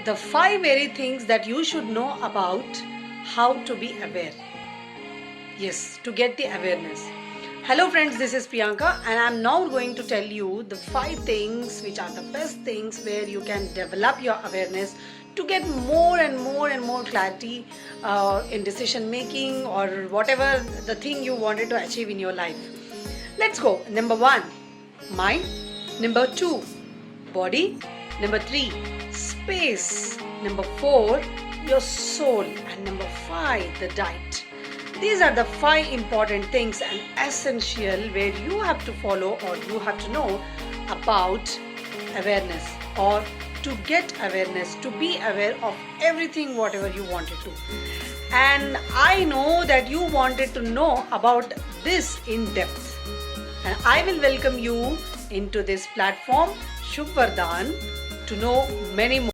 the 5 very things that you should know about how to be aware. Yes, to get the awareness. Hello friends, this is Priyanka and I am now going to tell you the 5 things which are the best things where you can develop your awareness to get more and more clarity in decision making or whatever the thing you wanted to achieve in your life. Let's go. Number 1, mind. Number 2, body. Number 3, space. Number 4, your soul. And number 5, the diet. These are the 5 important things and essential where you have to follow or you have to know about awareness or to get awareness, to be aware of everything whatever you wanted to. And I know that you wanted to know about this in depth. And I will welcome you into this platform, Shubhvardan, to know many more.